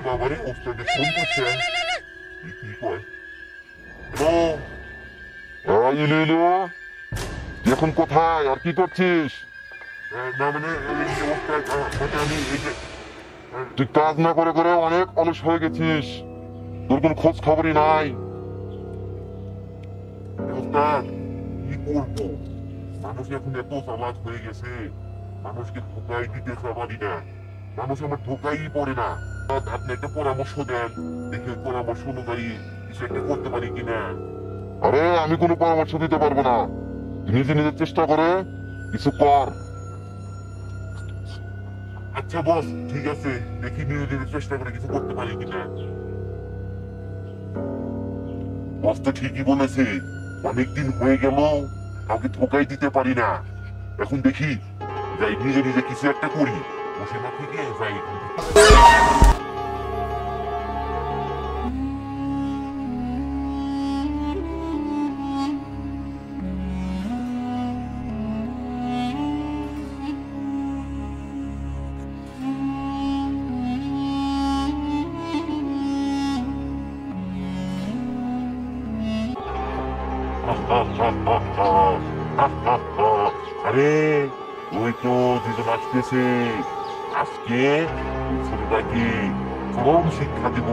বাবারে ওস্তাদে ফোন করছে। কি কয়? হ্যালো ইলিলো, এখন কোথায় আর কি করছিস? না মানে ওস্তাদ আমি এই যে তুই কাজ না করে করে অনেক অলস হয়ে গেছিস, তোর কোন খোঁজ খবরই নাই। ওস্তাদ কি করবো, মানুষ এখন এত চালাক হয়ে গেছে, মানুষকে ধোকাই দিতে পারি না, মানুষ আমার ধোকাই পড়ে না। আপনি একটা পরামর্শ দেন, দেখে পরামর্শ অনুযায়ী কিছু একটা করতে পারি কিনা। আরে আমি কোনো পরামর্শ দিতে পারবো না, নিজে নিজের চেষ্টা করে কিছু কর। আচ্ছা বস ঠিক আছে, দেখি নিজে নিজের চেষ্টা করে কিছু করতে পারি কিনা। বস তো ঠিকই বলেছে, অনেকদিন হয়ে গেল কাউকে ধোকাই দিতে পারি না। এখন দেখি যাই নিজে নিজে কিছু একটা করি, বসে না থেকে যাই। আরে ওই তো দুজন আসতেছে, আজকে ছেলেটাকে চরম শিক্ষা দিব।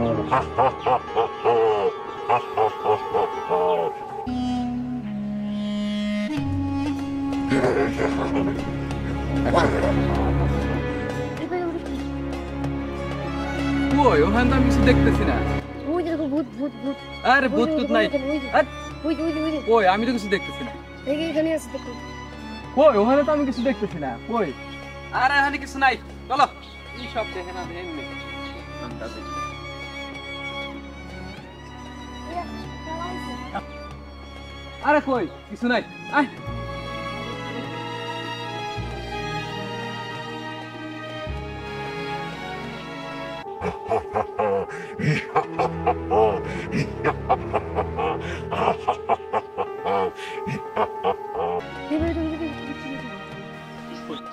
কই ওখানে তো আমি কিছু দেখতেছি না। ওই দেখো ভূত ভূত ভূত। আরে ভূত টুত নাই। ওই কই আমি তো কিছু দেখতেছি না। এখানে আছে দেখো। কই ওখানে তো আমি কিছু দেখতেছি না। কই আরে এখানে কিছু নাই, চলো এই সব দেখে না এমনি আন্দাজে। আরে কই কিছু নাই, আয়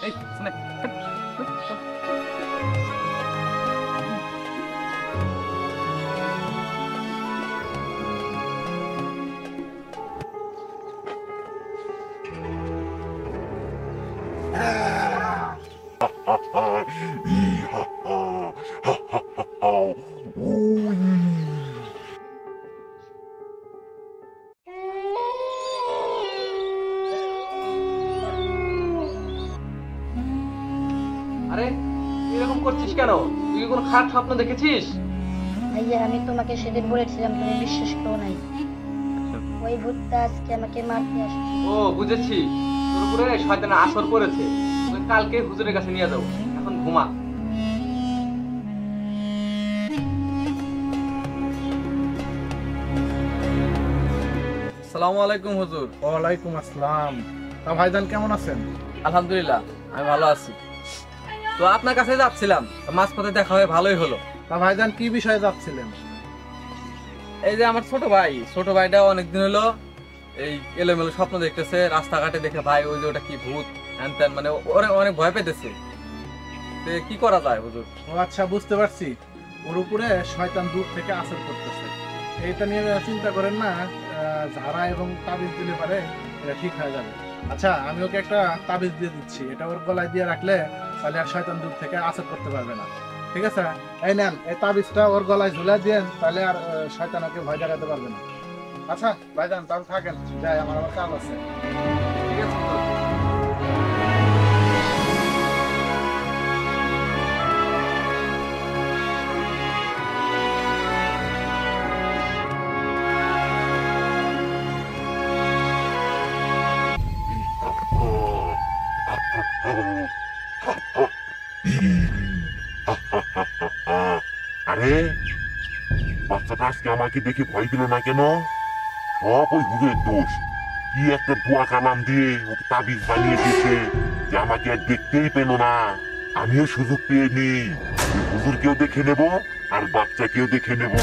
এই শুনে আরে এরকম করছিস কেন? তুই কি কোনো খারাপ স্বপ্ন দেখেছিস? ভাইয়া আমি তোমাকে সেদিন বলেছিলাম, তুমি বিশ্বাস করো নাই। ওই ভূতটা আজকে আমাকে মারতে আসছে। ও বুঝেছি, তোর উপরে শয়তানের আসর পড়েছে। তুই কালকে হুজুরের কাছে নিয়ে যাবো, এখন ঘুমা। আসসালামু আলাইকুম হুজুর। ওয়ালাইকুম আসসালাম। তা ভাইজান কেমন আছেন? আলহামদুলিল্লাহ আমি ভালো আছি। তো আপনার কাছে যাচ্ছিলাম, মাঝপথে দেখা হয়ে ভালোই হলো। তা ভাইজান কি বিষয়ে যাচ্ছিলেন? এই যে আমার ছোট ভাইটা অনেকদিন হলো এই এলোমেলো স্বপ্ন দেখতেছে, রাস্তাঘাটে দেখে ভাই ওই যে ওটা কি ভূত হ্যান ত্যান, মানে ওরা অনেক ভয় পেতেছে। কি করা যায় হুজুর? ও আচ্ছা বুঝতে পারছি, ওর উপরে শয়তান দূর থেকে আসর করতেছে। এইটা নিয়ে চিন্তা করেন না, ঝাড়া এবং তাবিজ দিলে পারে এটা ঠিক হয়ে যাবে। আচ্ছা আমি ওকে একটা তাবিজ দিয়ে দিচ্ছি, এটা ওর গলায় দিয়ে রাখলে তাহলে আর শয়তান দূর থেকে আসর করতে পারবে না। ঠিক আছে, এই নেন এই তাবিজটা ওর গলায় ঝুলে দেন, তাহলে আর শয়তান ওকে ভয় দেখাতে পারবে না। আচ্ছা ভাইজান তাহলে থাকেন, যাই আমার আবার কাজ আছে। ঠিক আছে হুজুর। আরে বাচ্চাটা আজকে আমাকে দেখে ভয় দিল না কেন? সব ওই হুজুরের দোষ। কি একটা ভুয়া কালাম দিয়ে ওকে তাবিজ বানিয়ে দিয়েছে যে আমাকে আর দেখতেই পেল না। আমিও সুযোগ পেয়ে নি, হুজুরকেও দেখে নেব আর বাচ্চাকেও দেখে নেব।